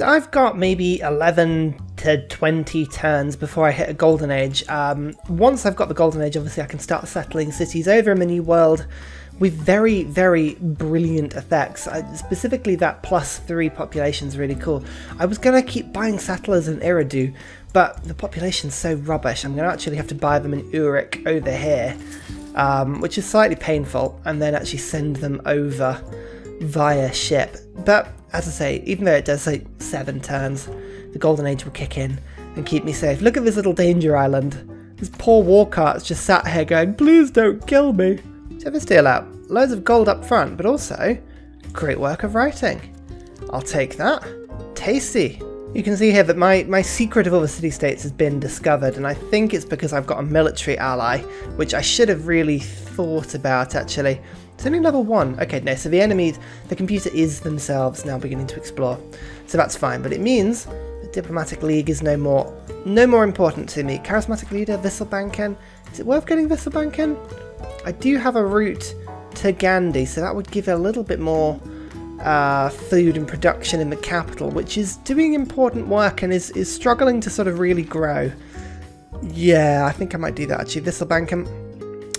So I've got maybe 11 to 20 turns before I hit a golden age. Once I've got the golden age, obviously I can start settling cities over in the new world with very, very brilliant effects. Specifically that +3 population is really cool. I was going to keep buying settlers in Eridu, but the population's so rubbish. I'm going to actually have to buy them in Uruk over here, which is slightly painful, and then actually send them over via ship. But as I say, even though it does like 7 turns, the golden age will kick in and keep me safe. Look at this little danger island. This poor war cart's just sat here going, please don't kill me. Check this deal out. Loads of gold up front, but also great work of writing. I'll take that. Tasty. You can see here that my secret of all the city-states has been discovered, and I think it's because I've got a military ally, which I should have really thought about actually. It's only level 1. Okay, no, so the enemies, the computer is themselves now beginning to explore. So that's fine, but it means the diplomatic league is no more important to me. Charismatic leader, Visselbanken. Is it worth getting Visselbanken? I do have a route to Gandhi, so that would give a little bit more food and production in the capital, which is doing important work and is struggling to sort of really grow. Yeah, I think I might do that actually. Visselbanken.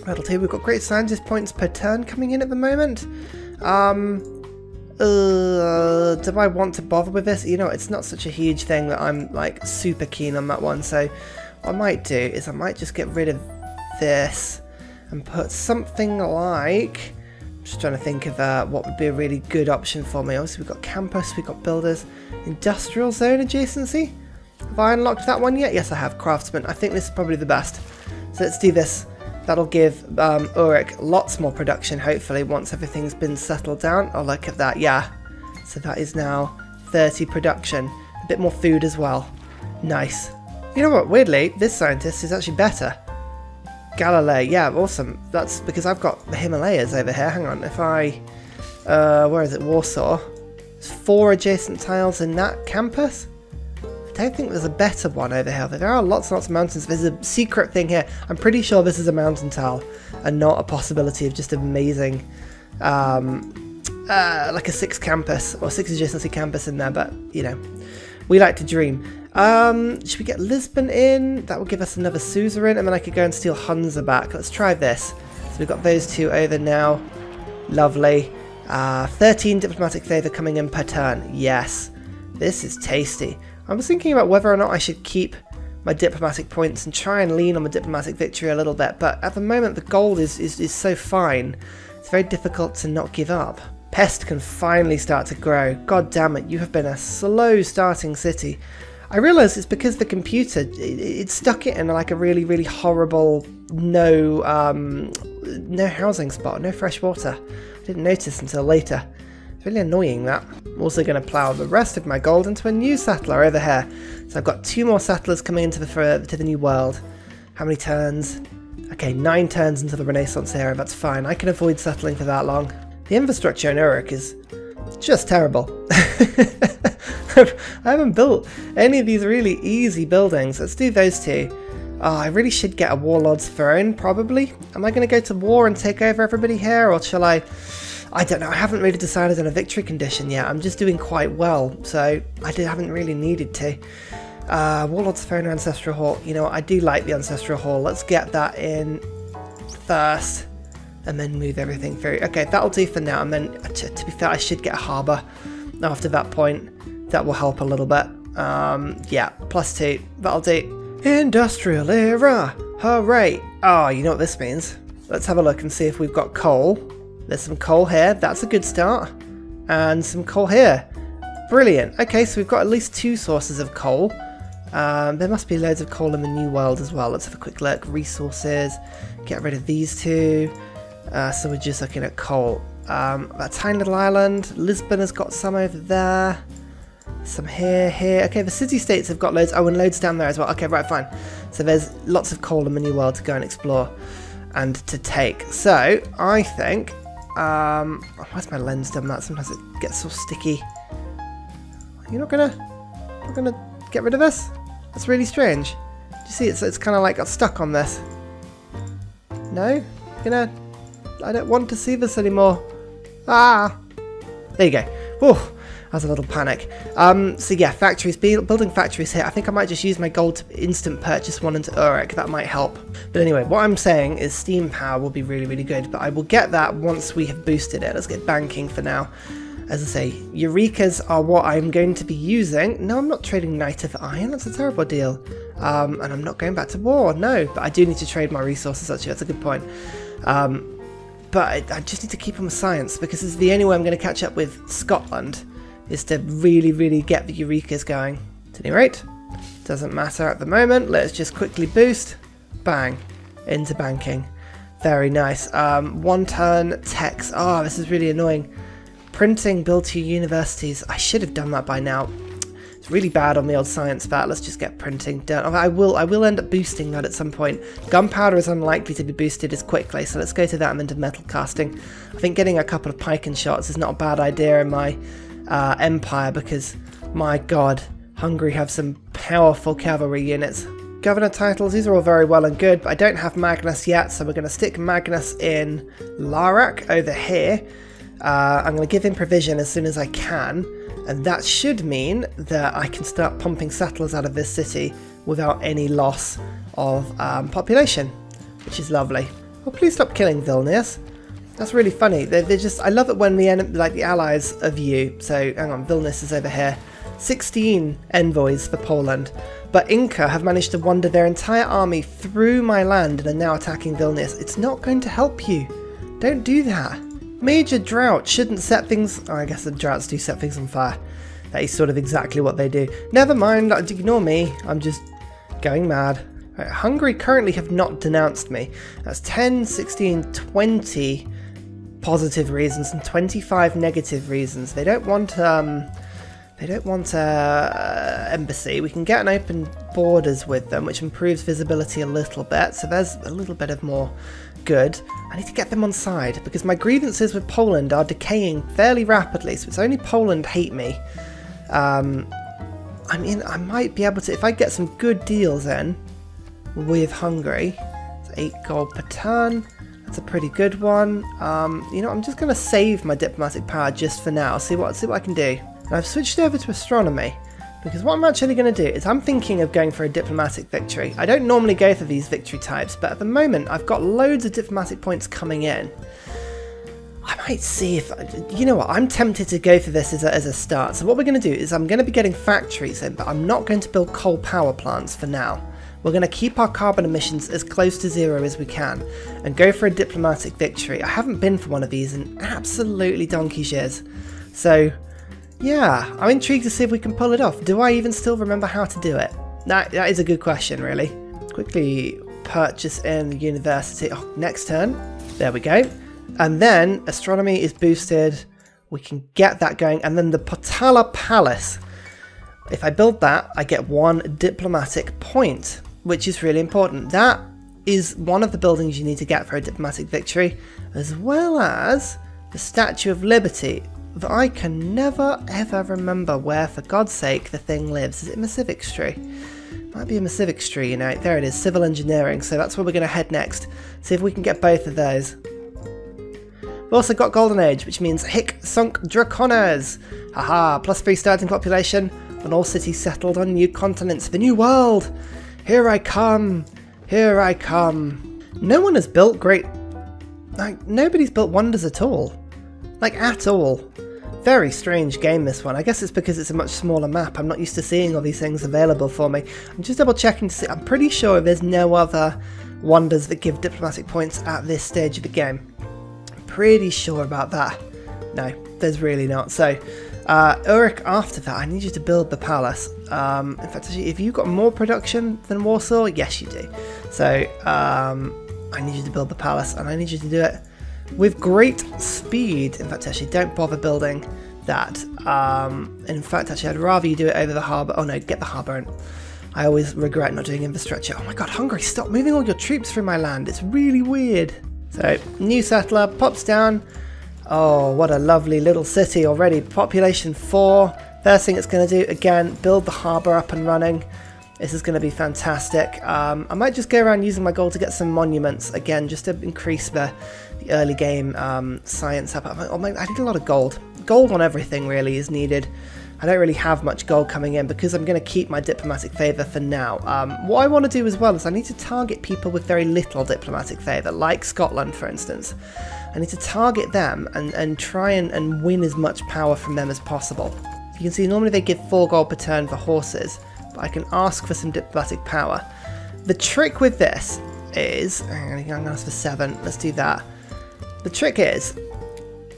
That'll do. We've got great scientist points per turn coming in at the moment. Do I want to bother with this? You know, it's not such a huge thing that I'm like super keen on that one. So what I might do is I might just get rid of this and put something like, I'm just trying to think of what would be a really good option for me. Obviously we've got campus, we've got builders, industrial zone adjacency. Have I unlocked that one yet? Yes I have. Craftsman. I think this is probably the best. So let's do this. That'll give Uruk lots more production, hopefully, once everything's been settled down. Oh, look at that, yeah. So that is now 30 production. A bit more food as well. Nice. You know what, weirdly, this scientist is actually better. Galilee, yeah, awesome. That's because I've got the Himalayas over here. Hang on, if I... where is it? Warsaw. There's 4 adjacent tiles in that campus. I don't think there's a better one over here. There are lots and lots of mountains. There's a secret thing here. I'm pretty sure this is a mountain tile and not a possibility of just amazing, like a 6 campus or 6 adjacency campus in there. But, you know, we like to dream. Should we get Lisbon in? That will give us another suzerain, and then I could go and steal Hunza back. Let's try this. So we've got those 2 over now. Lovely. 13 diplomatic favour coming in per turn. Yes. This is tasty. I was thinking about whether or not I should keep my diplomatic points and try and lean on the diplomatic victory a little bit, but at the moment the gold is so fine, it's very difficult to not give up. Pest can finally start to grow. God damn it, you have been a slow starting city. I realise it's because the computer, it stuck it in like a really, really horrible no housing spot, no fresh water. I didn't notice until later. It's really annoying that. I'm also going to plough the rest of my gold into a new settler over here. So I've got 2 more settlers coming into the new world. How many turns? Okay, 9 turns into the Renaissance era. That's fine. I can avoid settling for that long. The infrastructure in Uruk is just terrible. I haven't built any of these really easy buildings. Let's do those 2. Oh, I really should get a warlord's throne, probably. Am I going to go to war and take over everybody here, or shall I don't know, I haven't really decided on a victory condition yet. I'm just doing quite well, so I haven't really needed to. Warlord's Throne or Ancestral Hall. You know what, I do like the Ancestral Hall. Let's get that in first, and then move everything through. Okay, that'll do for now, and then, to be fair, I should get a harbour after that point. That will help a little bit. Yeah, +2, that'll do. Industrial era! Hooray! Oh, you know what this means. Let's have a look and see if we've got coal. There's some coal here, that's a good start. And some coal here. Brilliant. Okay, so we've got at least 2 sources of coal. There must be loads of coal in the New World as well. Let's have a quick look. Resources. Get rid of these 2. So we're just looking at coal. A tiny little island. Lisbon has got some over there. Some here. Okay, the city-states have got loads. Oh, and loads down there as well. Okay, right, fine. So there's lots of coal in the New World to go and explore and to take. So, I think... why's my lens done that? Sometimes it gets so sticky. You're not gonna get rid of this? That's really strange. Do you see it's kind of like got stuck on this? No? I don't want to see this anymore. Ah! There you go. Whew. I was a little panic. So yeah, factories, building factories here. I think I might just use my gold to instant purchase one into Uruk. That might help. But anyway, what I'm saying is steam power will be really, really good. But I will get that once we have boosted it. Let's get banking for now. As I say, Eurekas are what I'm going to be using. No, I'm not trading Niter for iron. That's a terrible deal. And I'm not going back to war. No, but I do need to trade my resources, actually. That's a good point. But I just need to keep on with science, because it's the only way I'm going to catch up with Scotland, is to really, really get the Eurekas going. At any rate, doesn't matter at the moment. Let's just quickly boost. Bang. Into banking. Very nice. 1 turn techs. Oh, this is really annoying. Printing, build 2 universities. I should have done that by now. It's really bad on the old science vat. Let's just get printing done. I will end up boosting that at some point. Gunpowder is unlikely to be boosted as quickly, so let's go to that and then to metal casting. I think getting a couple of pike and shots is not a bad idea in my empire, because, my god, Hungary have some powerful cavalry units. Governor titles, these are all very well and good, but I don't have Magnus yet, so we're going to stick Magnus in Larak over here. I'm going to give him provision as soon as I can, and that should mean that I can start pumping settlers out of this city without any loss of population, which is lovely. Oh, please stop killing Vilnius. That's really funny. They're just, I love it when the allies of you. So hang on, Vilnius is over here. 16 envoys for Poland, but Inca have managed to wander their entire army through my land and are now attacking Vilnius. It's not going to help you. Don't do that. Major drought shouldn't set things... Oh, I guess the droughts do set things on fire. That is sort of exactly what they do. Never mind, ignore me. I'm just going mad. Right, Hungary currently have not denounced me. That's 10, 16, 20 positive reasons and 25 negative reasons. They don't want embassy. We can get an open borders with them, which improves visibility a little bit. So there's a little bit of more good. I need to get them on side because my grievances with Poland are decaying fairly rapidly. So it's only Poland hate me. I mean, I might be able to, if I get some good deals in with Hungary. It's 8 gold per turn. That's a pretty good one. You know, I'm just going to save my diplomatic power just for now. See what I can do. And I've switched over to astronomy because what I'm actually going to do is I'm thinking of going for a diplomatic victory. I don't normally go for these victory types, but at the moment I've got loads of diplomatic points coming in. I might see if, you know what, I'm tempted to go for this as a start. So what we're going to do is I'm going to be getting factories in, but I'm not going to build coal power plants for now. We're going to keep our carbon emissions as close to 0 as we can and go for a diplomatic victory. I haven't been for one of these in absolutely donkey's years. So yeah, I'm intrigued to see if we can pull it off. Do I even still remember how to do it? That is a good question, really. Quickly purchase in the university. Oh, next turn. There we go. And then astronomy is boosted. We can get that going. And then the Potala Palace. If I build that, I get 1 diplomatic point, which is really important. That is one of the buildings you need to get for a diplomatic victory, as well as the Statue of Liberty. That I can never ever remember where, for God's sake, the thing lives. Is it Masivicstry? Might be a Masivicstry, you know. There it is, civil engineering. So that's where we're going to head next. See if we can get both of those. We've also got Golden Age, which means Hic Sunk Dracones. Haha, +3 starting population, and all cities settled on new continents. The new world! Here I come! Here I come! No one has built great... Like, nobody's built wonders at all. Like, at all. Very strange game, this one. I guess it's because it's a much smaller map. I'm not used to seeing all these things available for me. I'm just double checking to see. I'm pretty sure there's no other wonders that give diplomatic points at this stage of the game. I'm pretty sure about that. No, there's really not. So, Uruk, after that, I need you to build the palace. In fact, actually, if you've got more production than Warsaw, yes, you do. So, I need you to build the palace, and I need you to do it with great speed. In fact, actually, don't bother building that. In fact, actually, I'd rather you do it over the harbour. Oh no, get the harbour in. I always regret not doing infrastructure. Oh my god, Hungary, stop moving all your troops through my land. It's really weird. So, new settler pops down. Oh, what a lovely little city already. Population 4. First thing it's going to do, again, build the harbour up and running. This is going to be fantastic. I might just go around using my gold to get some monuments, again, just to increase the early game science up. Oh my, I need a lot of gold. gold on everything really is needed. I don't really have much gold coming in because I'm going to keep my diplomatic favour for now. What I want to do as well is I need to target people with very little diplomatic favour, like Scotland for instance. I need to target them and try and win as much power from them as possible. You can see normally they give 4 gold per turn for horses, but I can ask for some diplomatic power. The trick with this is, I'm going to ask for 7, let's do that. The trick is,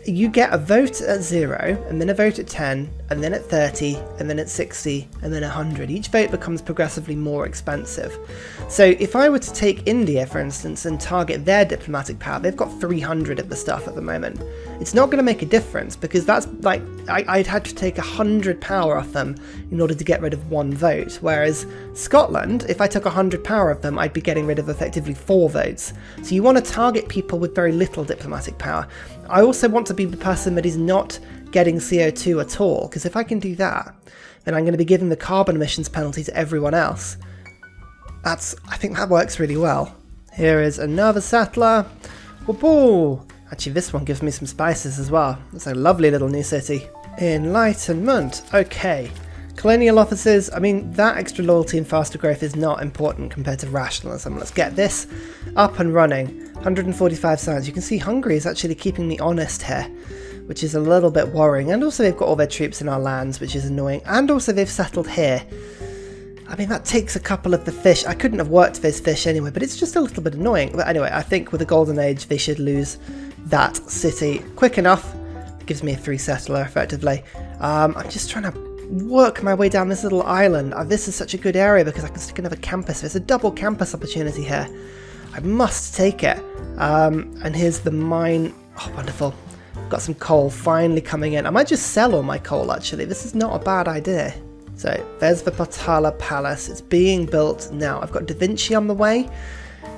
you get a vote at 0, and then a vote at 10, and then at 30, and then at 60, and then 100. Each vote becomes progressively more expensive. So if I were to take India, for instance, and target their diplomatic power, they've got 300 of the stuff at the moment. It's not going to make a difference, because that's like, I'd had to take 100 power off them in order to get rid of 1 vote. Whereas Scotland, if I took 100 power of them, I'd be getting rid of effectively 4 votes. So you want to target people with very little diplomatic power. I also want to be the person that is not getting CO2 at all, because if I can do that, then I'm going to be giving the carbon emissions penalty to everyone else. I think that works really well. Here is another settler. Whoop-oo. Actually, this one gives me some spices as well. It's a lovely little new city. Enlightenment. Okay. Colonial offices. I mean, that extra loyalty and faster growth is not important compared to rationalism. Let's get this up and running. 145 science. You can see Hungary is actually keeping me honest here, which is a little bit worrying. And also they've got all their troops in our lands, which is annoying. And also they've settled here. I mean, that takes a couple of the fish. I couldn't have worked this fish anyway, but it's just a little bit annoying. But anyway, I think with the Golden Age, they should lose that city quick enough. It gives me a 3 settler, effectively. I'm just trying to work my way down this little island. This is such a good area because I can stick another campus. There's a double campus opportunity here. I must take it. And here's the mine. Oh, wonderful. Got some coal finally coming in. I might just sell all my coal, actually. This is not a bad idea. So, there's the Potala Palace. It's being built now. I've got Da Vinci on the way.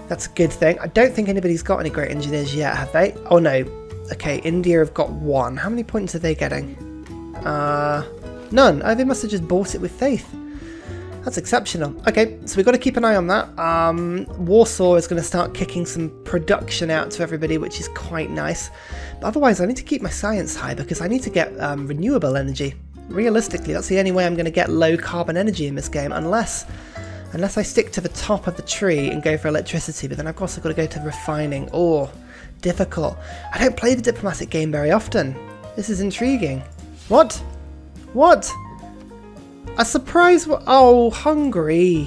That's a good thing. I don't think anybody's got any great engineers yet, have they? Oh, no. Okay, India have got 1. How many points are they getting? None. Oh, they must have just bought it with faith. That's exceptional. Okay, so we've got to keep an eye on that. Warsaw is going to start kicking some production out to everybody, which is quite nice. But otherwise, I need to keep my science high because I need to get renewable energy. Realistically, that's the only way I'm going to get low carbon energy in this game, unless I stick to the top of the tree and go for electricity. But then I've also got to go to refining. Oh, difficult. I don't play the diplomatic game very often. This is intriguing. What? What? A surprise? Oh, Hungary.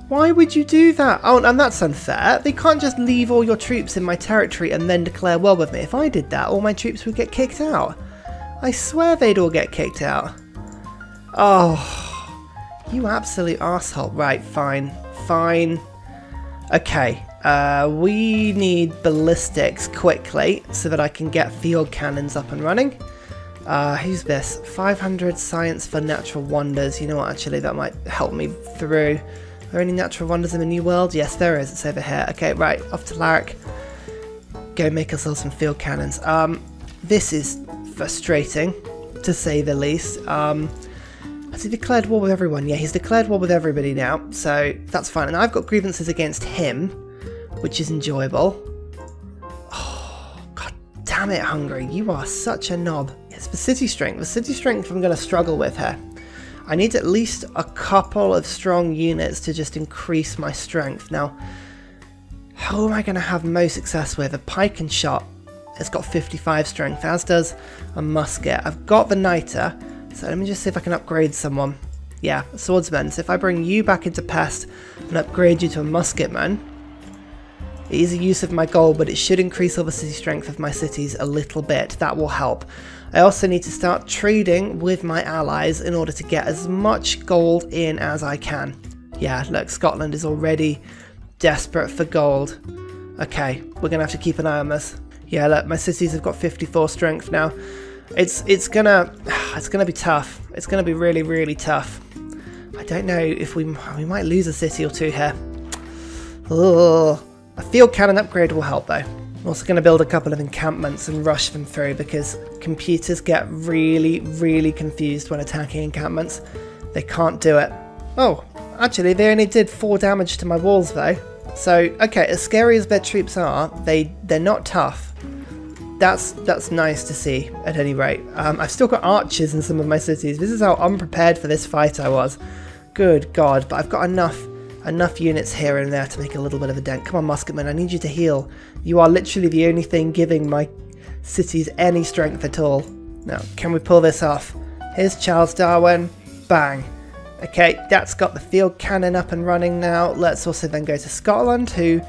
Why would you do that? Oh, and that's unfair. They can't just leave all your troops in my territory and then declare war with me. If I did that, all my troops would get kicked out. I swear they'd all get kicked out. Oh, you absolute arsehole. Right, fine. Fine. Okay, we need ballistics quickly so that I can get field cannons up and running. Who's this? 500 science for natural wonders. You know what, actually, that might help me through. Are there any natural wonders in the New World? Yes, there is. It's over here. Okay, right, off to Larrick. Go make ourselves some field cannons. This is frustrating, to say the least. Has he declared war with everyone? Yeah, he's declared war with everybody now, so that's fine. And I've got grievances against him, which is enjoyable. Oh, god damn it, Hungary. You are such a knob. It's the city strength. The city strength I'm going to struggle with here. I need at least a couple of strong units to just increase my strength. Now, who am I going to have most success with? A pike and shot. It's got 55 strength, as does a musket. I've got the niter, so let me just see if I can upgrade someone. Yeah, a swordsman. So if I bring you back into pest and upgrade you to a musketman, easy use of my gold, but it should increase all the city strength of my cities a little bit. That will help. I also need to start trading with my allies in order to get as much gold in as I can. Yeah, look, Scotland is already desperate for gold. Okay, we're going to have to keep an eye on this. Yeah, look, my cities have got 54 strength now. It's gonna be tough. It's gonna be really, really tough. I don't know if we might lose a city or two here. Ugh. A field cannon upgrade will help though. I'm also going to build a couple of encampments and rush them through because computers get really, really confused when attacking encampments. They can't do it. Oh, actually they only did 4 damage to my walls though. So, okay, as scary as their troops are, they're not tough. that's nice to see at any rate. I've still got archers in some of my cities. This is how unprepared for this fight I was. Good God, but I've got enough units here and there to make a little bit of a dent. Come on, musketmen, I need you to heal. You are literally the only thing giving my cities any strength at all. Now, can we pull this off? Here's Charles Darwin. Bang. Okay, that's got the field cannon up and running now. Let's also then go to Scotland, who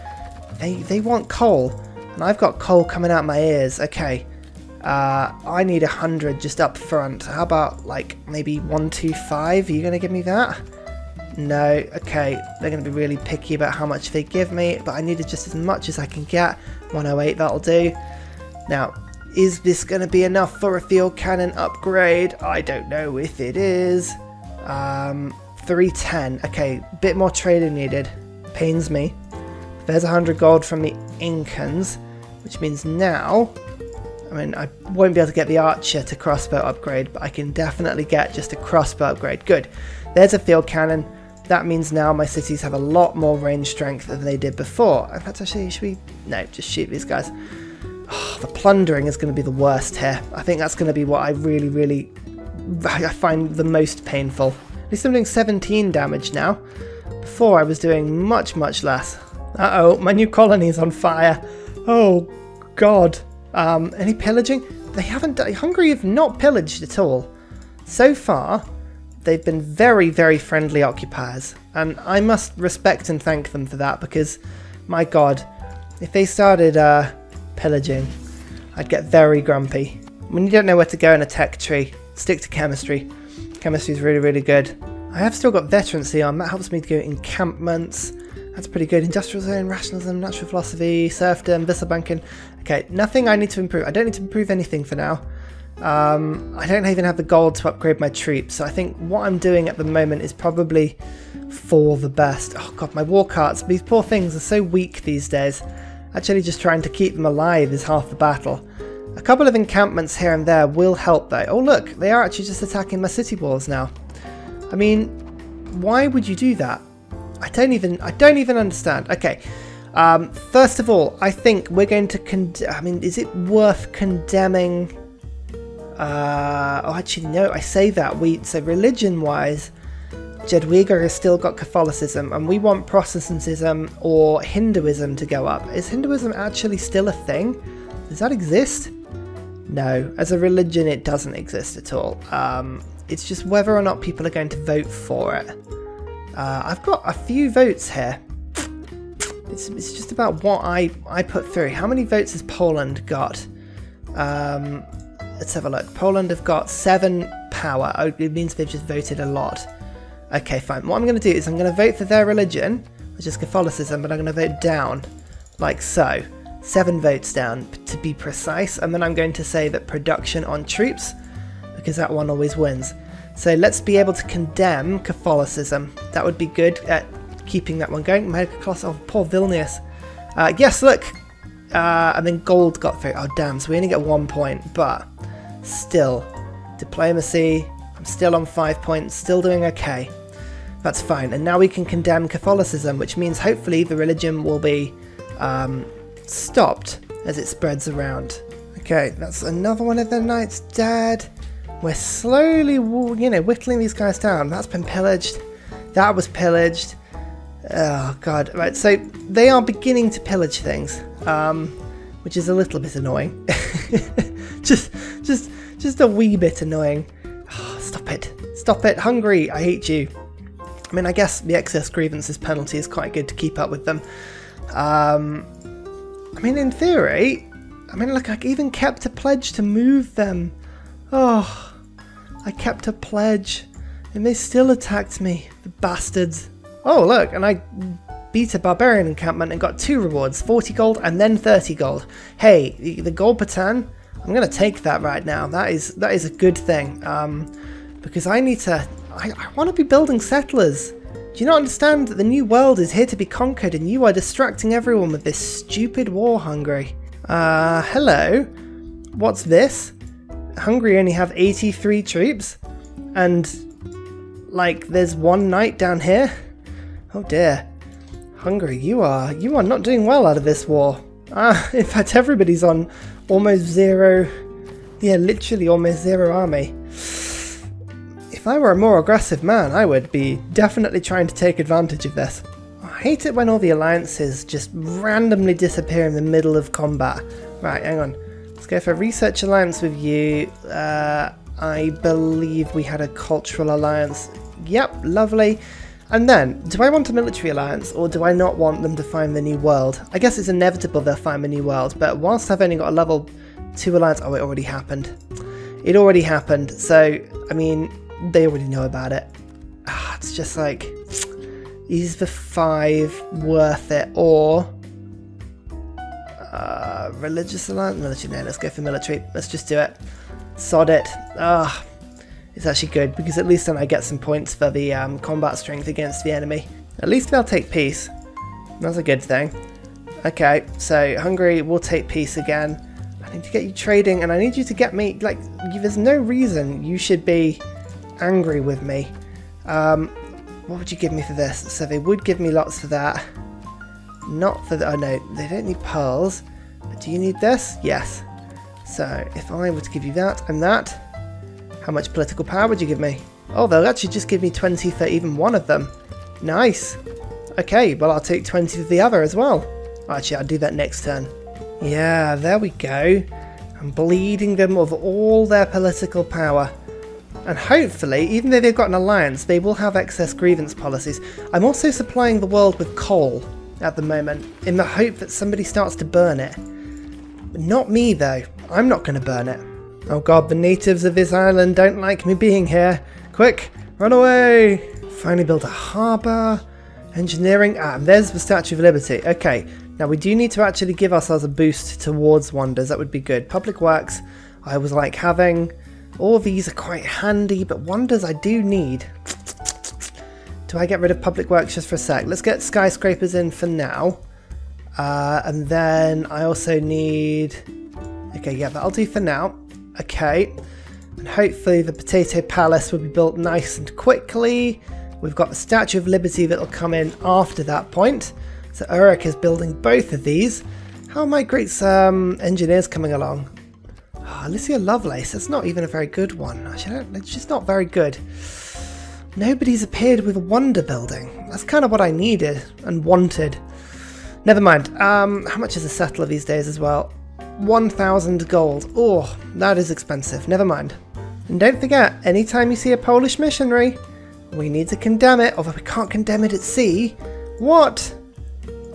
they want coal. And I've got coal coming out my ears. Okay. I need 100 just up front. How about like maybe 125? Are you going to give me that? No. Okay. They're going to be really picky about how much they give me, but I needed just as much as I can get. 108, that'll do. Now, is this going to be enough for a field cannon upgrade? I don't know if it is. 310. Okay, bit more trading needed. Pains me. There's 100 gold from the Incans, which means now, I mean, I won't be able to get the archer to crossbow upgrade, but I can definitely get just a crossbow upgrade. Good. There's a field cannon. That means now my cities have a lot more range strength than they did before. In fact, actually, should we? No, just shoot these guys. Oh, the plundering is going to be the worst here. I think that's going to be what I really I find the most painful. At least I'm doing 17 damage now. Before I was doing much less. Uh-oh, my new colony is on fire. Oh, God. Any pillaging? They haven't done... Hungary have not pillaged at all. So far, they've been very friendly occupiers. And I must respect and thank them for that because, my God, if they started pillaging, I'd get very grumpy. When you don't know where to go in a tech tree, stick to chemistry. Chemistry is really good. I have still got veterancy on. That helps me to go encampments. That's pretty good. Industrial zone, rationalism, natural philosophy, serfdom, vessel banking. Okay, nothing I need to improve. I don't need to improve anything for now. I don't even have the gold to upgrade my troops. So I think what I'm doing at the moment is probably for the best. Oh God, my war carts. These poor things are so weak these days. Actually just trying to keep them alive is half the battle. A couple of encampments here and there will help though. Oh look, they are actually just attacking my city walls now. I mean, why would you do that? I don't even understand. Okay, first of all, I think we're going to I mean, is it worth condemning? Oh, actually, no. I say that so religion-wise, Jadwiga has still got Catholicism, and we want Protestantism or Hinduism to go up. Is Hinduism actually still a thing? Does that exist? No, as a religion, it doesn't exist at all. It's just whether or not people are going to vote for it. I've got a few votes here. It's just about what I put through. How many votes has Poland got? Let's have a look. Poland have got 7 power. Oh, it means they've just voted a lot. Okay, fine. What I'm going to do is I'm going to vote for their religion, which is Catholicism, but I'm going to vote down, like so. 7 votes down, to be precise. And then I'm going to say that production on troops, because that one always wins. So let's be able to condemn Catholicism. That would be good at keeping that one going. Oh, poor Vilnius. Yes, look. And then gold got through. Oh, damn. So we only get 1 point. But still, diplomacy. I'm still on 5 points. Still doing okay. That's fine. And now we can condemn Catholicism, which means hopefully the religion will be stopped as it spreads around. Okay, that's another one of the knights dead. We're slowly, you know, whittling these guys down. That's been pillaged. That was pillaged. Oh, God. Right, so they are beginning to pillage things, which is a little bit annoying. just a wee bit annoying. Oh, stop it. Stop it. Hungary, I hate you. I mean, I guess the excess grievances penalty is quite good to keep up with them. I mean, in theory, I mean, look, I even kept a pledge to move them. Oh, I kept a pledge, and they still attacked me, the bastards. Oh, look, and I beat a barbarian encampment and got 2 rewards, 40 gold and then 30 gold. Hey, the gold per turn, I'm going to take that right now. That is a good thing, because I need to, I want to be building settlers. Do you not understand that the new world is here to be conquered and you are distracting everyone with this stupid war, Hungary? Hello? What's this? Hungary only have 83 troops? And, like, there's 1 knight down here? Oh dear. Hungary, you are not doing well out of this war. In fact, everybody's on almost zero. Yeah, literally almost zero army. If I were a more aggressive man, I would be definitely trying to take advantage of this. I hate it when all the alliances just randomly disappear in the middle of combat. Right, hang on. Let's go for a research alliance with you. I believe we had a cultural alliance. Yep, lovely. And then, do I want a military alliance, or do I not want them to find the new world? I guess it's inevitable they'll find the new world, but whilst I've only got a level 2 alliance... Oh, it already happened. It already happened, so, I mean, they already know about it. It's just like, is the 5 worth it, or... religious alliance? Military, no, let's go for military. Let's just do it. Sod it. It's actually good, because at least then I get some points for the combat strength against the enemy. At least they'll take peace. That's a good thing. Okay, so Hungary will take peace again. I need to get you trading, and I need you to get me, like, there's no reason you should be angry with me. What would you give me for this? So they would give me lots for that. Not for the... Oh no, they don't need pearls. But do you need this? Yes. So if I were to give you that and that, how much political power would you give me? Oh, they'll actually just give me 20 for even one of them. Nice. Okay, well I'll take 20 for the other as well. Actually, I'll do that next turn. Yeah, there we go. I'm bleeding them of all their political power. And hopefully, even though they've got an alliance, they will have excess grievance policies. I'm also supplying the world with coal at the moment, in the hope that somebody starts to burn it. Not me though. I'm not going to burn it. Oh god, the natives of this island don't like me being here. Quick, run away! Finally build a harbour. Engineering. And there's the Statue of Liberty. Okay, now we do need to actually give ourselves a boost towards wonders. That would be good. Public works, I was like having. All of these are quite handy, but wonders I do need. Do I get rid of public works just for a sec? Let's get skyscrapers in for now. And then I also need... Okay, yeah, that'll do for now. Okay, and hopefully the Potato Palace will be built nice and quickly. We've got the Statue of Liberty that'll come in after that point. So Uruk is building both of these. How are my great engineers coming along? Oh, Alicia Lovelace, that's not even a very good one. Actually, it's just not very good. Nobody's appeared with wonder building. That's kind of what I needed and wanted. Never mind. How much is a settler these days as well? 1,000 gold. Oh, that is expensive. Never mind. And don't forget, anytime you see a Polish missionary, we need to condemn it, although we can't condemn it at sea. What?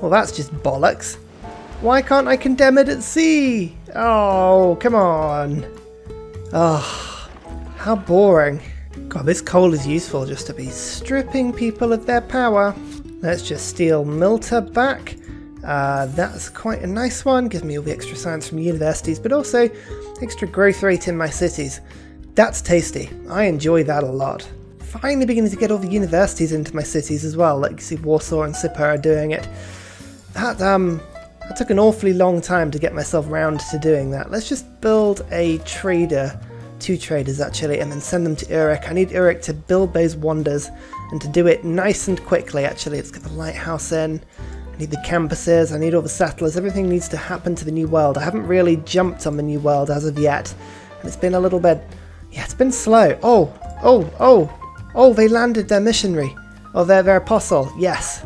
Well, that's just bollocks. Why can't I condemn it at sea? Oh, come on. Oh, how boring. God, this coal is useful just to be stripping people of their power. Let's just steal Milta back. That's quite a nice one. Gives me all the extra science from universities, but also extra growth rate in my cities. That's tasty. I enjoy that a lot. Finally beginning to get all the universities into my cities as well. Like you see Warsaw and Sipa are doing it. That took an awfully long time to get myself round to doing that. Let's just build a trader, 2 traders actually, and then send them to Uruk. I need Uruk to build those wonders and to do it nice and quickly actually. Let's get the lighthouse in. I need the campuses, I need all the settlers, everything needs to happen to the new world. I haven't really jumped on the new world as of yet, and it's been a little bit, yeah, it's been slow. Oh, they landed their missionary, or their apostle, yes.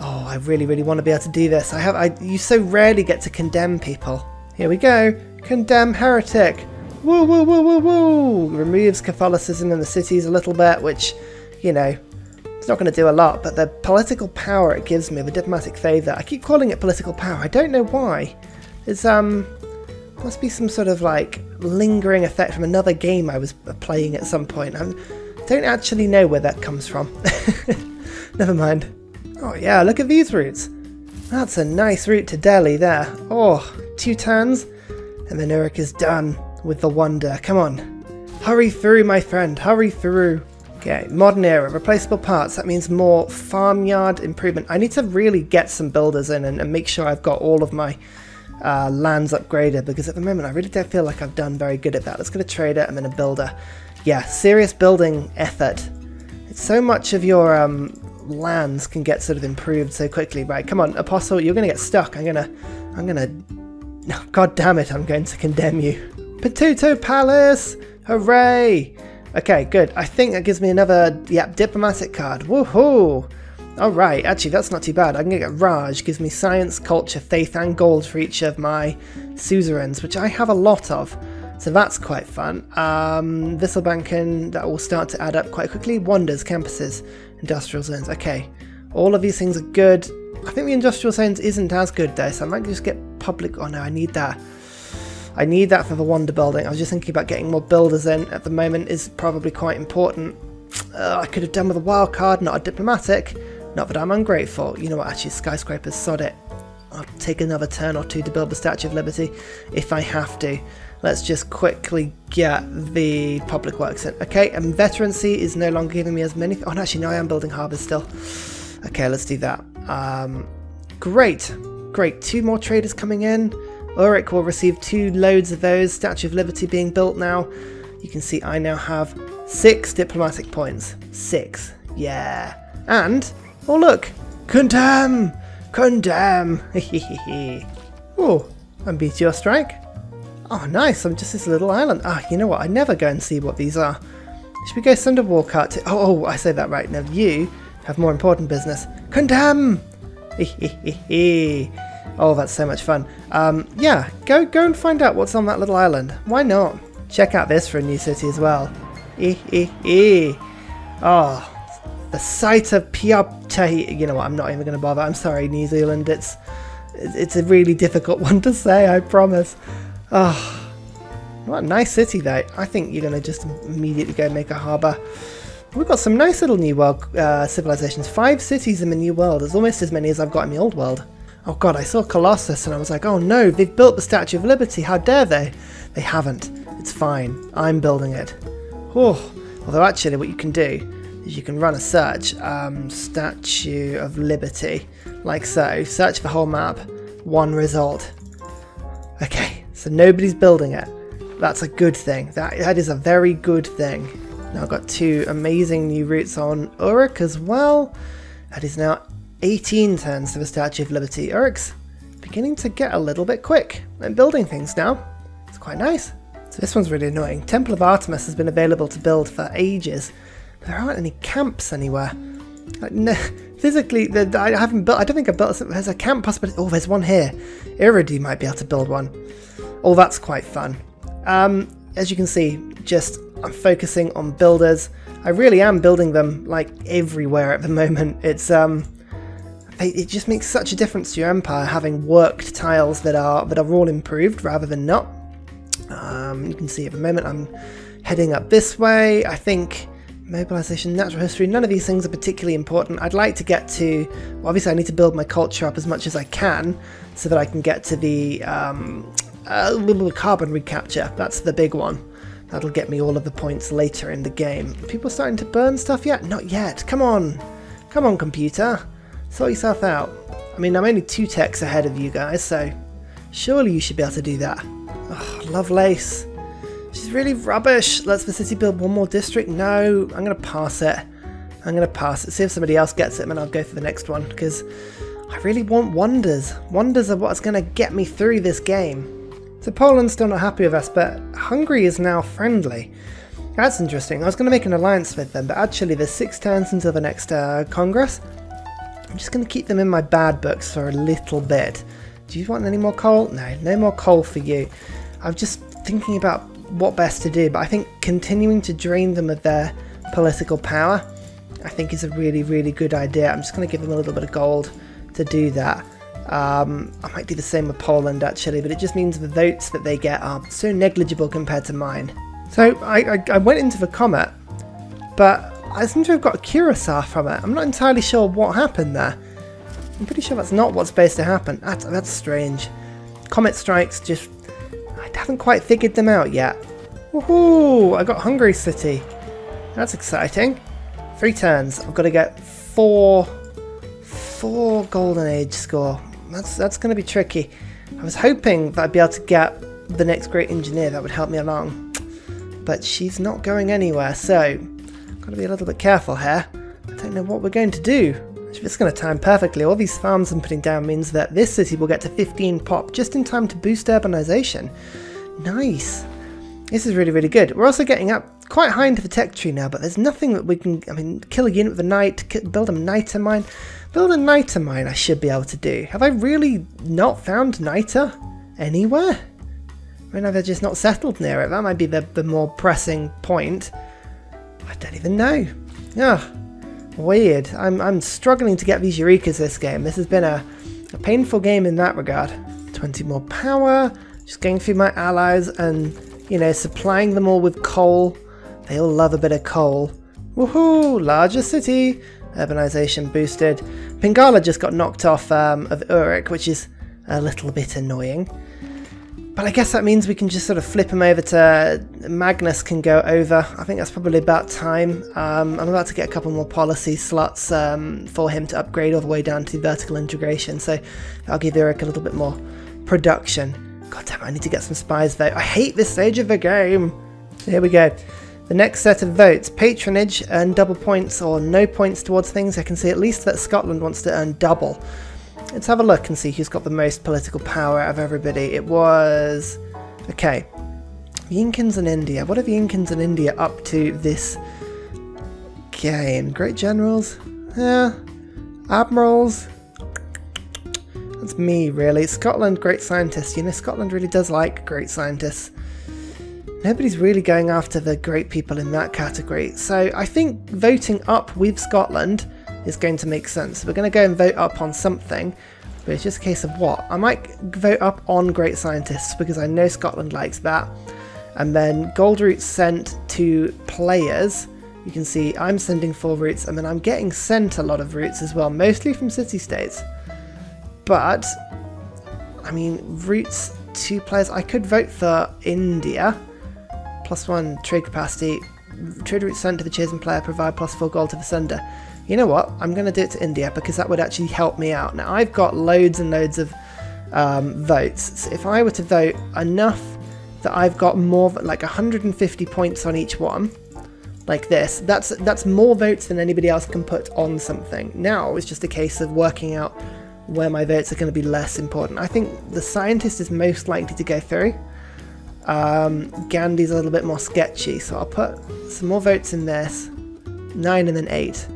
Oh, I really, really want to be able to do this. You so rarely get to condemn people. Here we go, condemn heretic. Woo, woo, woo, woo, woo. Removes Catholicism in the cities a little bit, which, you know, it's not going to do a lot, but the political power it gives me, the diplomatic favour, I keep calling it political power, I don't know why. It's, must be some sort of, like, lingering effect from another game I was playing at some point. I don't actually know where that comes from. Never mind. Oh yeah, look at these routes. That's a nice route to Delhi there. Oh, 2 turns, and then Uruk is done with the wonder. Come on. Hurry through, my friend, hurry through. Okay, modern era, replaceable parts, that means more farmyard improvement. I need to really get some builders in and make sure I've got all of my lands upgraded, because at the moment I really don't feel like I've done very good at that. Let's get a trader and then a builder. Yeah, serious building effort. It's so much of your lands can get sort of improved so quickly. Right, come on, Apostle, you're gonna get stuck. I'm gonna Oh, God damn it, I'm going to condemn you. Potato Palace! Hooray! Okay, good. I think that gives me another, yep, diplomatic card. Woohoo! Alright, actually that's not too bad. I can get Raj, gives me science, culture, faith and gold for each of my suzerains, which I have a lot of. So that's quite fun. Visselbanken, that will start to add up quite quickly. Wonders, campuses, industrial zones. Okay, all of these things are good. I think the industrial zones isn't as good though, so I might just get public. Oh no, I need that. I need that for the wonder building. I was just thinking about getting more builders in at the moment is probably quite important. I could have done with a wild card, not a diplomatic. Not that I'm ungrateful. You know what, actually, skyscrapers, sod it. I'll take another turn or two to build the Statue of Liberty if I have to. Let's just quickly get the public works in. Okay, and veterancy is no longer giving me as many. Oh, no, actually, no, I am building harbours still. Okay, let's do that. Great. Great. 2 more traders coming in. Ulrich will receive 2 loads of those. Statue of Liberty being built now. You can see I now have 6 diplomatic points. 6. Yeah. And, oh look, condemn! Condemn! Oh, and meteor strike. Oh nice, I'm just this little island. Ah, you know what, I never go and see what these are. Should we go send a war cart to... Oh, I say that right. Now you have more important business. Condemn! Oh, that's so much fun. Yeah, go and find out what's on that little island. Why not? Check out this for a new city as well. Oh, the site of Piaptahi. You know what, I'm not even going to bother. I'm sorry, New Zealand. It's a really difficult one to say, I promise. Oh, what a nice city though. I think you're going to just immediately go make a harbour. We've got some nice little New World civilizations. 5 cities in the New World. There's almost as many as I've got in the Old World. Oh god, I saw Colossus and I was like, oh no, they've built the Statue of Liberty. How dare they? They haven't. It's fine. I'm building it. Oh, although actually what you can do is you can run a search. Statue of Liberty. Like so. Search the whole map. 1 result. Okay, so nobody's building it. That's a good thing. That is a very good thing. Now I've got 2 amazing new routes on Uruk as well. That is now 18 turns to the Statue of Liberty. Uruk's beginning to get a little bit quick. I'm building things now. It's quite nice. So this one's really annoying. Temple of Artemis has been available to build for ages. But there aren't any camps anywhere. Like, no, physically, I haven't built. I don't think I've built. There's a camp possibility. Oh, there's one here. Iridu might be able to build one. Oh, that's quite fun. As you can see, I'm focusing on builders. I really am building them like everywhere at the moment. It just makes such a difference to your empire having worked tiles that are all improved rather than not. You can see at the moment I'm heading up this way. I think mobilization, natural history, none of these things are particularly important. I'd like to get to, well, obviously I need to build my culture up as much as I can so that I can get to the carbon recapture. That's the big one. That'll get me all of the points later in the game. People starting to burn stuff yet? Not yet. Come on. Come on, computer. Sort yourself out. I mean, I'm only 2 techs ahead of you guys, so surely you should be able to do that. Oh, Lovelace. She's really rubbish. Let's the city build 1 more district? No, I'm going to pass it. I'm going to pass it. See if somebody else gets it, and then I'll go for the next one, because I really want wonders. Wonders are what's going to get me through this game. So Poland's still not happy with us, but Hungary is now friendly. That's interesting. I was going to make an alliance with them, but actually there's 6 turns until the next Congress. I'm just going to keep them in my bad books for a little bit. Do you want any more coal? No, no more coal for you. I'm just thinking about what best to do, but I think continuing to drain them of their political power, I think is a really, really good idea. I'm just going to give them a little bit of gold to do that. I might do the same with Poland actually, but it just means the votes that they get are so negligible compared to mine. So I went into the comet, but I seem to have got a Ursa from it. I'm not entirely sure what happened there. I'm pretty sure that's not what's supposed to happen. That's strange. Comet strikes just... I haven't quite figured them out yet. Woohoo! I got Hungary City. That's exciting. 3 turns. I've got to get 4 Golden Age score. That's going to be tricky. I was hoping that I'd be able to get the next great engineer that would help me along. But she's not going anywhere, so... Got to be a little bit careful here. I don't know what we're going to do. It's going to time perfectly. All these farms I'm putting down means that this city will get to 15 pop just in time to boost urbanization. Nice. This is really, really good. We're also getting up quite high into the tech tree now, but there's nothing that we can... I mean, kill a unit with a knight, build a niter mine. Build a niter mine I should be able to do. Have I really not found niter anywhere? I mean, they're just not settled near it. That might be the more pressing point. I don't even know. Ah, weird. I'm struggling to get these Eurekas this game. This has been a painful game in that regard. 20 more power. Just going through my allies and, you know, supplying them all with coal. They all love a bit of coal. Woohoo! Larger city. Urbanization boosted. Pingala just got knocked off of Uruk, which is a little bit annoying. But I guess that means we can just sort of flip him over to... Magnus can go over. I think that's probably about time. I'm about to get a couple more policy slots for him to upgrade all the way down to vertical integration. So I'll give Uruk a little bit more production. God damn it, I need to get some spies though. I hate this stage of the game. Here we go. The next set of votes. Patronage, earn double points or no points towards things. I can see at least that Scotland wants to earn double. Let's have a look and see who's got the most political power out of everybody. It was... Okay. The Incans in India. What are the Incans in India up to this game? Great generals? Yeah. Admirals? That's me, really. Scotland, great scientists. You know, Scotland really does like great scientists. Nobody's really going after the great people in that category. So I think voting up with Scotland is going to make sense. We're going to go and vote up on something, but it's just a case of what. I might vote up on great scientists because I know Scotland likes that. And then gold roots sent to players. You can see I'm sending 4 roots, and then I'm getting sent a lot of roots as well, mostly from city-states. But, I mean, roots to players. I could vote for India. +1 trade capacity. Trade routes sent to the chosen player provide +4 gold to the sender. You know what? I'm going to do it to India because that would actually help me out. Now, I've got loads and loads of votes. So if I were to vote enough that I've got more than like 150 points on each one, like this, that's more votes than anybody else can put on something. Now it's just a case of working out where my votes are going to be less important. I think the scientist is most likely to go through. Gandhi's a little bit more sketchy, so I'll put some more votes in this. 9 and then 8.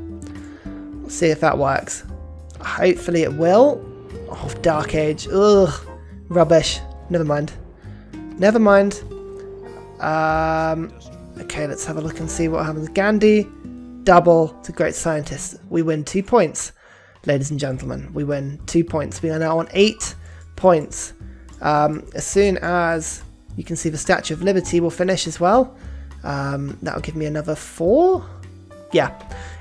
We'll see if that works. Hopefully it will. Oh, Dark Age. Ugh. Rubbish. Never mind. Never mind. Okay, let's have a look and see what happens. Gandhi, double to great scientist. We win 2 points, ladies and gentlemen. We win 2 points. We are now on 8 points. As soon as you can see the Statue of Liberty will finish as well. That'll give me another 4. Yeah.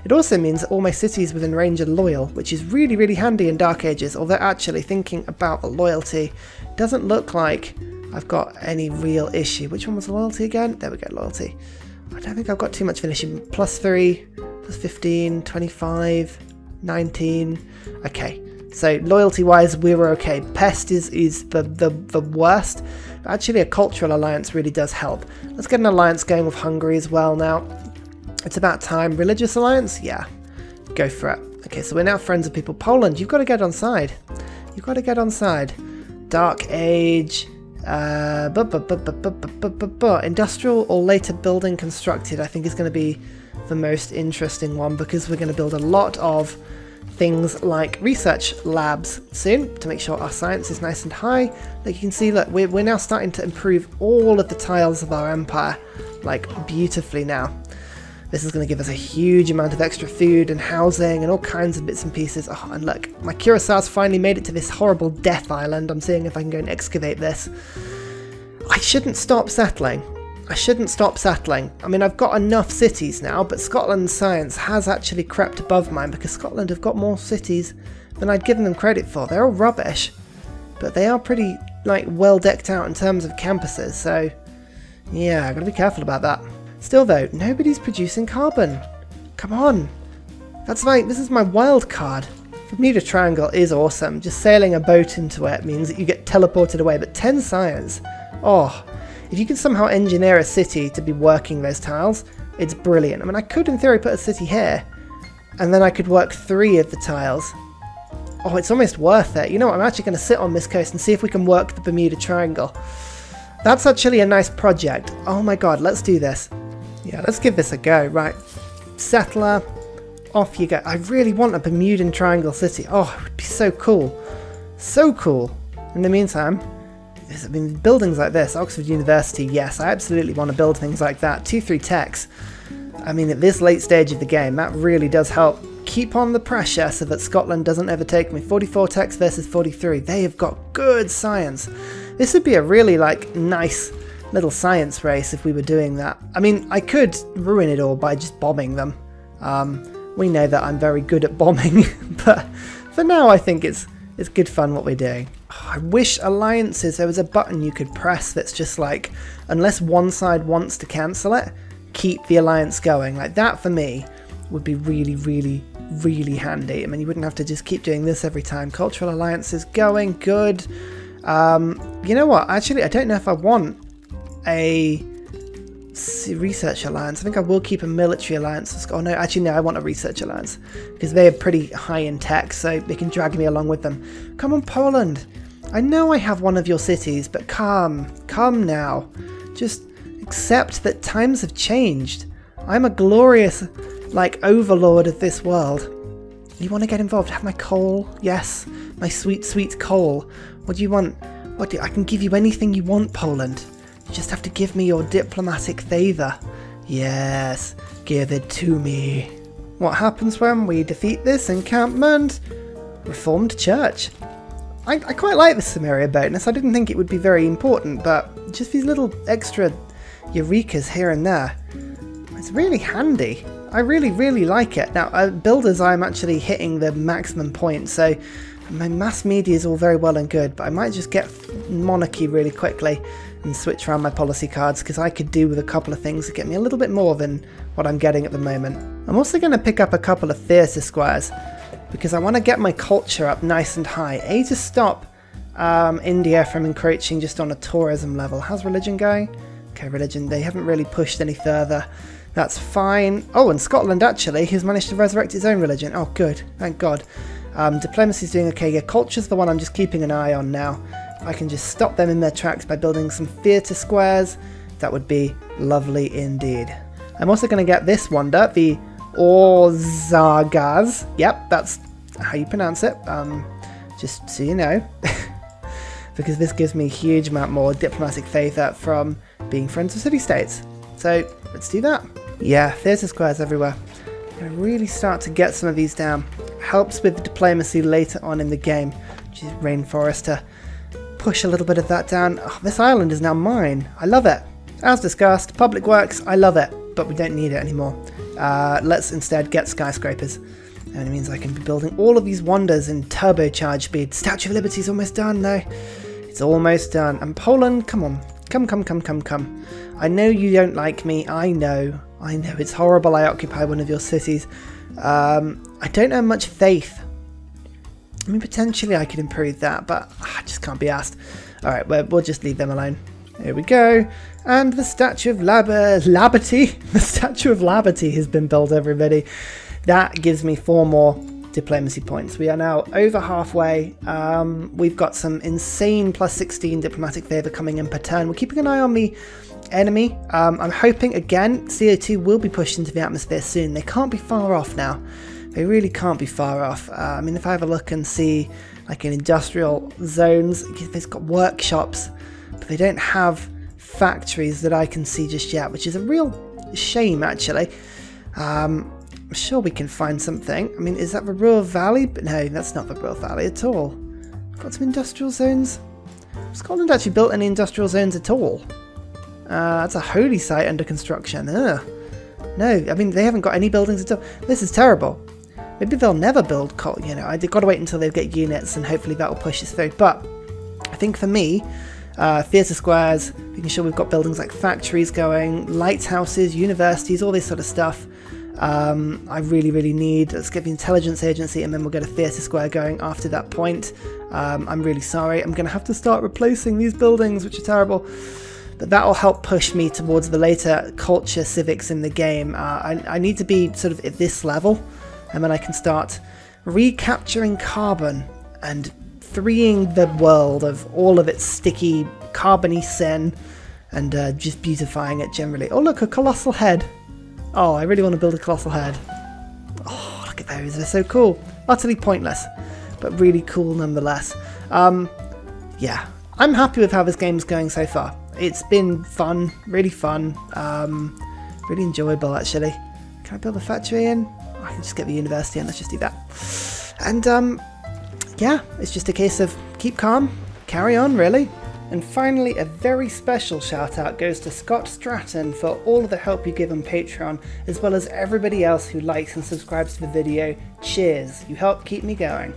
It also means that all my cities within range are loyal, which is really, really handy in Dark Ages. Although actually thinking about the loyalty, doesn't look like I've got any real issue. Which one was the loyalty again? There we go, loyalty. I don't think I've got too much finishing. +3, +15, 25, 19. Okay. So loyalty-wise, we were okay. Pest is the worst. Actually, a cultural alliance really does help. Let's get an alliance going with Hungary as well now. It's about time. Religious alliance? Yeah. Go for it. Okay, so we're now friends of people. Poland, you've got to get on side. You've got to get on side. Dark Age. Industrial or later building constructed, I think is going to be the most interesting one because we're going to build a lot of things like research labs soon to make sure our science is nice and high. Like you can see, look, we're now starting to improve all of the tiles of our empire, like beautifully now. This is going to give us a huge amount of extra food and housing and all kinds of bits and pieces. Oh, and look, my Curaçao's finally made it to this horrible death island. I'm seeing if I can go and excavate this. I shouldn't stop settling. I shouldn't stop settling. I mean, I've got enough cities now, but Scotland's science has actually crept above mine because Scotland have got more cities than I'd given them credit for. They're all rubbish, but they are pretty, like, well decked out in terms of campuses, so yeah, I've got to be careful about that. Still though, nobody's producing carbon. Come on. That's like, this is my wild card. Bermuda Triangle is awesome. Just sailing a boat into it means that you get teleported away, but 10 science. Oh, if you can somehow engineer a city to be working those tiles, it's brilliant. I mean, I could in theory put a city here, and then I could work 3 of the tiles. Oh, it's almost worth it. You know what, I'm actually going to sit on this coast and see if we can work the Bermuda Triangle. That's actually a nice project. Oh my god, let's do this. Yeah, let's give this a go. Right, settler, off you go. I really want a Bermudan Triangle city. Oh, it would be so cool. So cool. In the meantime, I mean, buildings like this, Oxford University, yes, I absolutely want to build things like that. 2-3 techs. I mean, at this late stage of the game, that really does help keep on the pressure so that Scotland doesn't overtake me. 44 techs versus 43. They have got good science. This would be a really, like, nice little science race if we were doing that. I mean, I could ruin it all by just bombing them. We know that I'm very good at bombing, but for now I think it's good fun what we're doing. Oh, I wish alliances, there was a button you could press that's just like, unless one side wants to cancel it, keep the alliance going. Like that for me would be really, really, really handy. I mean, you wouldn't have to just keep doing this every time. Cultural alliances going, good. You know what, actually I don't know if I want a research alliance. I think I will keep a military alliance. Oh no, actually no, I want a research alliance because they are pretty high in tech, so they can drag me along with them. Come on, Poland. I know I have one of your cities, but come now. Just accept that times have changed. I'm a glorious, like, overlord of this world. You want to get involved? Have my coal? Yes, my sweet, sweet coal. What do you want? I can give you anything you want, Poland. You just have to give me your diplomatic favour. Yes, give it to me. What happens when we defeat this encampment? Reformed Church. I quite like the Samaria bonus. I didn't think it would be very important, but just these little extra eurekas here and there. It's really handy. I really, really like it. Now, builders, I'm actually hitting the maximum point, so my mass media is all very well and good, but I might just get monarchy really quickly and switch around my policy cards, because I could do with a couple of things to get me a little bit more than what I'm getting at the moment. I'm also going to pick up a couple of theatre squares, because I want to get my culture up nice and high. To stop India from encroaching just on a tourism level. How's religion going? Okay, religion, they haven't really pushed any further. That's fine. Oh, and Scotland actually has managed to resurrect its own religion. Oh, good. Thank God. Diplomacy's doing okay. Yeah, culture's the one I'm just keeping an eye on now. I can just stop them in their tracks by building some theatre squares. That would be lovely indeed. I'm also going to get this wonder, the Orzagaz. Yep, that's how you pronounce it. Just so you know. Because this gives me a huge amount more diplomatic favour from being friends with city-states. So, let's do that. Yeah, theatre squares everywhere. I'm going to really start to get some of these down. Helps with diplomacy later on in the game, which is rainforest, to push a little bit of that down. Oh, this island is now mine. I love it. As discussed, public works, I love it, but we don't need it anymore. Let's instead get skyscrapers. And it means I can be building all of these wonders in turbocharged speed. Statue of Liberty is almost done, no. It's almost done. And Poland, come on. Come. I know you don't like me. I know. It's horrible I occupy one of your cities. I don't have much faith. I mean, potentially I could improve that, but I just can't be asked. Alright, we'll just leave them alone. Here we go. And the Statue of Liberty. The Statue of Liberty has been built, everybody. That gives me 4 more diplomacy points. We are now over halfway. We've got some insane plus 16 diplomatic favour coming in per turn. We're keeping an eye on the enemy. I'm hoping, again, CO2 will be pushed into the atmosphere soon. They can't be far off now. They really can't be far off. I mean, if I have a look and see, like, in industrial zones, they've got workshops, but they don't have factories that I can see just yet, which is a real shame, actually. I'm sure we can find something. I mean, is that the Ruhr Valley? But no, that's not the Ruhr Valley at all. Got some industrial zones. Scotland actually built any industrial zones at all. That's a holy site under construction. Ugh. No, I mean, they haven't got any buildings at all. This is terrible. Maybe they'll never build coal, you know. I've got to wait until they get units, and hopefully that will push us through. But I think for me, theatre squares, making sure we've got buildings like factories going, lighthouses, universities, all this sort of stuff. I really, really need. Let's get the intelligence agency, and then we'll get a theatre square going after that point. I'm really sorry. I'm going to have to start replacing these buildings, which are terrible. But that will help push me towards the later culture civics in the game. I need to be sort of at this level and then I can start recapturing carbon and freeing the world of all of its sticky, carbony sin, and just beautifying it generally. Oh look, a colossal head. Oh, I really want to build a colossal head. Oh, look at those, they're so cool. Utterly pointless, but really cool nonetheless. Yeah, I'm happy with how this game's going so far. It's been fun, really enjoyable actually. Can I build a factory in? Oh, I can just get the university in, let's just do that. And yeah, it's just a case of keep calm, carry on really. And finally, a very special shout out goes to Scott Stratton for all of the help you give on Patreon, as well as everybody else who likes and subscribes to the video. Cheers, you help keep me going.